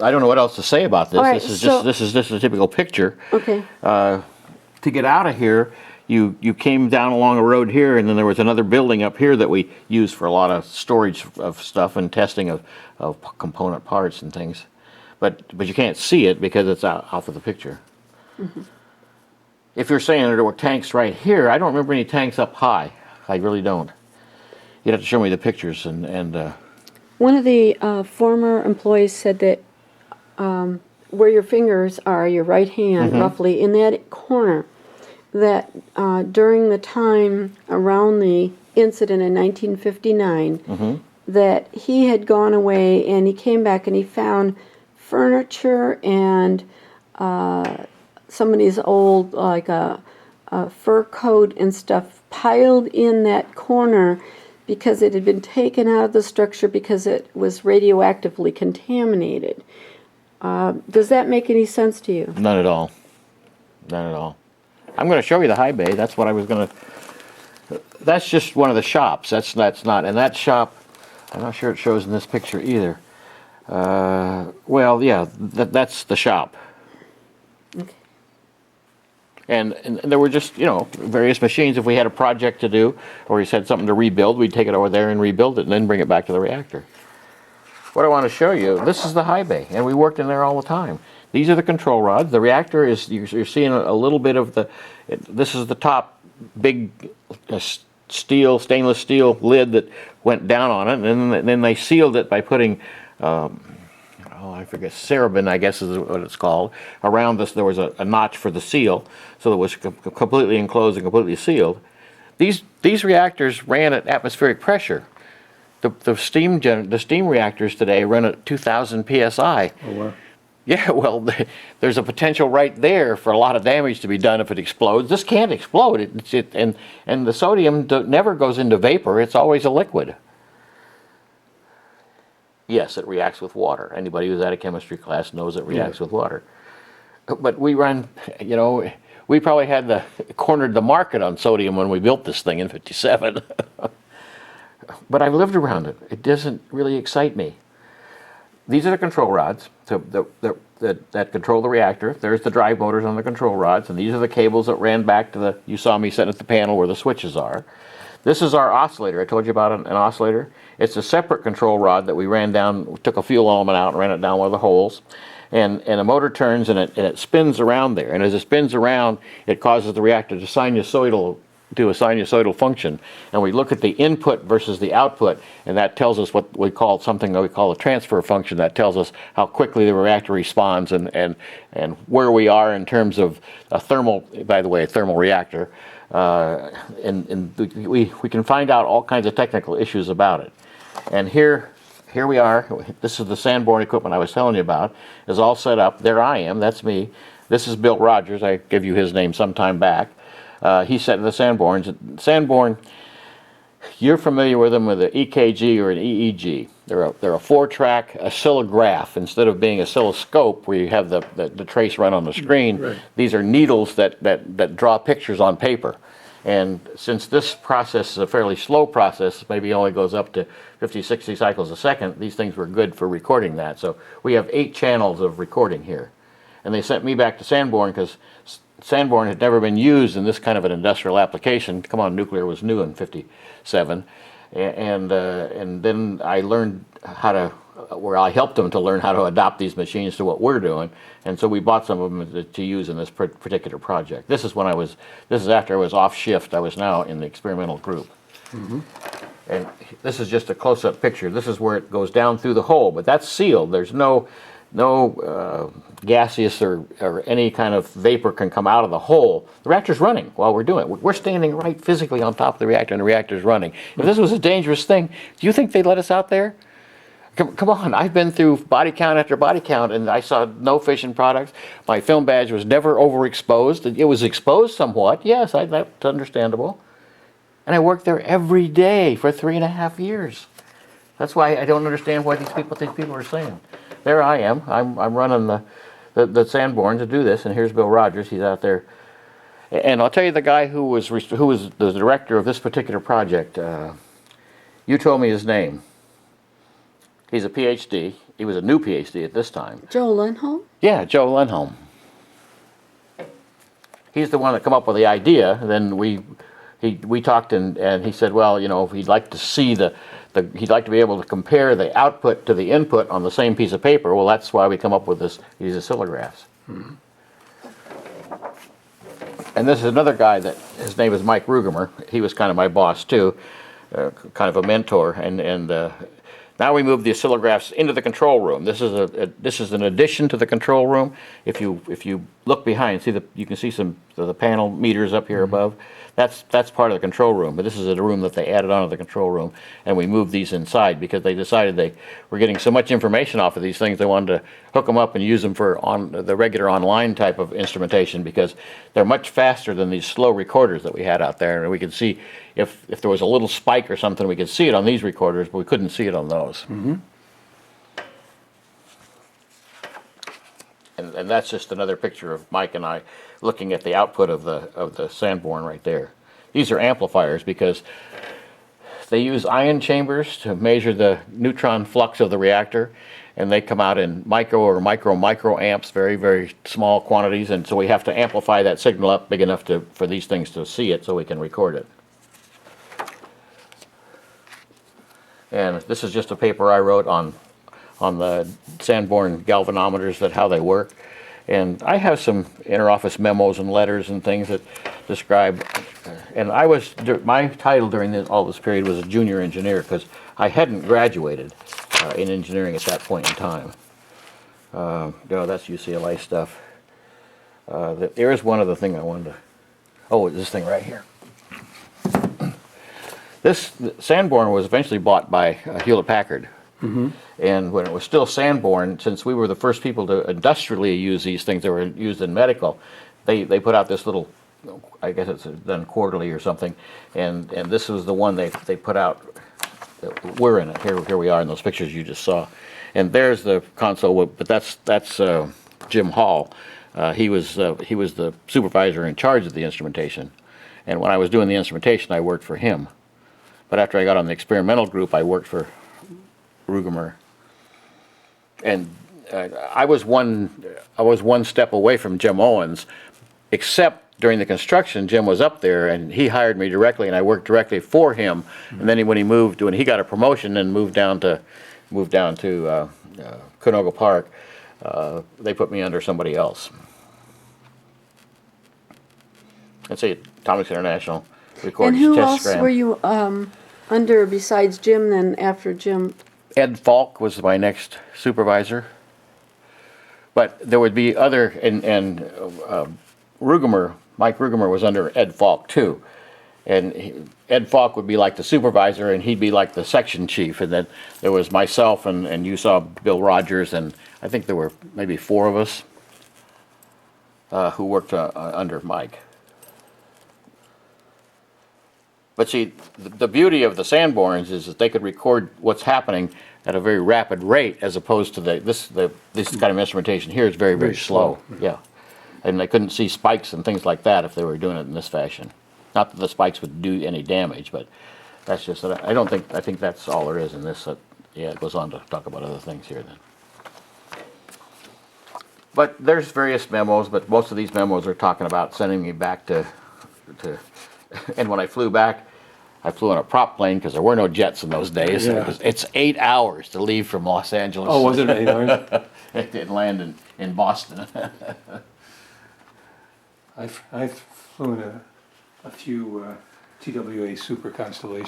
I don't know what else to say about this. Right, This is just a typical picture. Okay. To get out of here, you came down along a road here, and then there was another building up here that we used for a lot of storage of stuff and testing of component parts and things. But you can't see it because it's off of the picture. Mm-hmm. If you're saying there were tanks right here, I don't remember any tanks up high. I really don't. You'd have to show me the pictures and. One of the former employees said that where your fingers are, your right hand, mm-hmm. roughly, in that corner, that during the time around the incident in 1959, mm-hmm. that he had gone away and he came back and he found furniture and somebody's old, like a fur coat and stuff piled in that corner because it had been taken out of the structure because it was radioactively contaminated. Does that make any sense to you? Not at all. Not at all. I'm going to show you the high bay. That's what I was going to... That's just one of the shops. That's not... And that shop, I'm not sure it shows in this picture either. Well, yeah, that's the shop. Okay. And there were just, various machines. If we had a project to do, or we had something to rebuild, we'd take it over there and rebuild it and then bring it back to the reactor. What I want to show you, this is the high bay, and we worked in there all the time. These are the control rods. The reactor is, you're seeing a little bit of this is the top big stainless steel lid that went down on it, and then they sealed it by putting, I forget, cerumen, I guess is what it's called. Around this there was a notch for the seal, so it was completely enclosed and completely sealed. These reactors ran at atmospheric pressure. The steam reactors today run at 2,000 psi. Oh, wow. Yeah, well, there's a potential right there for a lot of damage to be done if it explodes. This can't explode, and the sodium never goes into vapor. It's always a liquid. Yes, it reacts with water. Anybody who's had a chemistry class knows it reacts with water. But we run, we probably had cornered the market on sodium when we built this thing in '57. But I've lived around it. It doesn't really excite me. These are the control rods that control the reactor. There's the drive motors on the control rods, and these are the cables that ran back to you saw me setting at the panel where the switches are. This is our oscillator. I told you about an oscillator. It's a separate control rod that we ran down, took a fuel element out and ran it down one of the holes. And a motor turns and it spins around there. And as it spins around, it causes the reactor to do a sinusoidal function, and we look at the input versus the output, and that tells us what we call a transfer function. That tells us how quickly the reactor responds and where we are in terms of a thermal reactor, and we can find out all kinds of technical issues about it. And here we are. This is the Sanborn equipment I was telling you about. Is all set up. There I am. That's me. This is Bill Rogers. I gave you his name some time back. He set the Sanborns. Sanborn, you're familiar with them with an EKG or an EEG. They're a 4-track oscillograph. Instead of being oscilloscope where you have the trace run on the screen, right. These are needles that draw pictures on paper. And since this process is a fairly slow process, maybe only goes up to 50, 60 cycles a second, these things were good for recording that. So we have 8 channels of recording here. And they sent me back to Sanborn because Sanborn had never been used in this kind of an industrial application. Come on, nuclear was new in '57, and then I learned I helped them to learn how to adopt these machines to what we're doing, and so we bought some of them to use in this particular project. This is after I was off shift. I was now in the experimental group. Mm-hmm. And this is just a close-up picture. This is where it goes down through the hole, but that's sealed. There's no gaseous or any kind of vapor can come out of the hole. The reactor's running while we're doing it. We're standing right physically on top of the reactor, and the reactor's running. If this was a dangerous thing, do you think they'd let us out there? Come on, I've been through body count after body count, and I saw no fission products. My film badge was never overexposed. It was exposed somewhat, yes, that's understandable. And I worked there every day for 3.5 years. That's why I don't understand what these people are saying. There I am. I'm running the Sanborn to do this, and here's Bill Rogers. He's out there, and I'll tell you the guy who was the director of this particular project. You told me his name. He's a PhD. he was a new PhD at this time. Joe Lindholm? Yeah, Joe Lindholm. He's the one that come up with the idea. Then we talked and he said, well, you know, he'd like to see he'd like to be able to compare the output to the input on the same piece of paper. Well, that's why we come up with these oscillographs. Mm-hmm. And this is another guy that his name is Mike Rugemer. He was kind of my boss too, kind of a mentor. And now we move the oscillographs into the control room. This is an addition to the control room. If you look behind, you can see some of the panel meters up here above. That's part of the control room. But this is a room that they added onto the control room, and we moved these inside because they decided they were getting so much information off of these things. They wanted to hook them up and use them for the regular online type of instrumentation because they're much faster than these slow recorders that we had out there. And we could see if there was a little spike or something, we could see it on these recorders, but we couldn't see it on those. Mm-hmm. And that's just another picture of Mike and I looking at the output of the Sanborn right there. These are amplifiers because they use ion chambers to measure the neutron flux of the reactor, and they come out in micro or micro amps, very, very small quantities, and so we have to amplify that signal up big enough for these things to see it so we can record it. And this is just a paper I wrote on the Sanborn galvanometers, how they work. And I have some interoffice memos and letters and things that describe, and my title during all this period was a junior engineer because I hadn't graduated in engineering at that point in time. That's UCLA stuff. There is one other thing I wanted to, this thing right here. This Sanborn was eventually bought by Hewlett-Packard. Mm-hmm. And when it was still Sanborn, since we were the first people to industrially use these things that were used in medical, they put out this little, I guess it's done quarterly or something, and this was the one they put out. We're in it. Here we are in those pictures you just saw. And there's the console, but that's Jim Hall. He was the supervisor in charge of the instrumentation. And when I was doing the instrumentation, I worked for him. But after I got on the experimental group, I worked for Rugemer, and I was one step away from Jim Owens, except during the construction, Jim was up there and he hired me directly, and I worked directly for him. Mm-hmm. And then when he got a promotion and moved down to Canoga Park, they put me under somebody else. Let's see, Atomics International records. And who test else scram. were you under besides Jim then after Jim? Ed Falk was my next supervisor, but there would be other, and Rugemer, Mike Rugemer was under Ed Falk too, and Ed Falk would be like the supervisor and he'd be like the section chief, and then there was myself and you saw Bill Rogers, and I think there were maybe 4 of us who worked under Mike. But see, the beauty of the Sanborns is that they could record what's happening at a very rapid rate, as opposed to this kind of instrumentation here is very, very slow. Yeah, and they couldn't see spikes and things like that if they were doing it in this fashion. Not that the spikes would do any damage, but that's just that. I think that's all there is in this. It goes on to talk about other things here then. But there's various memos, but most of these memos are talking about sending me back to and when I flew back, I flew on a prop plane because there were no jets in those days. Yeah. It's 8 hours to leave from Los Angeles. Oh, was it 8 hours? It didn't land in Boston. I've flown a few TWA Super Constellations.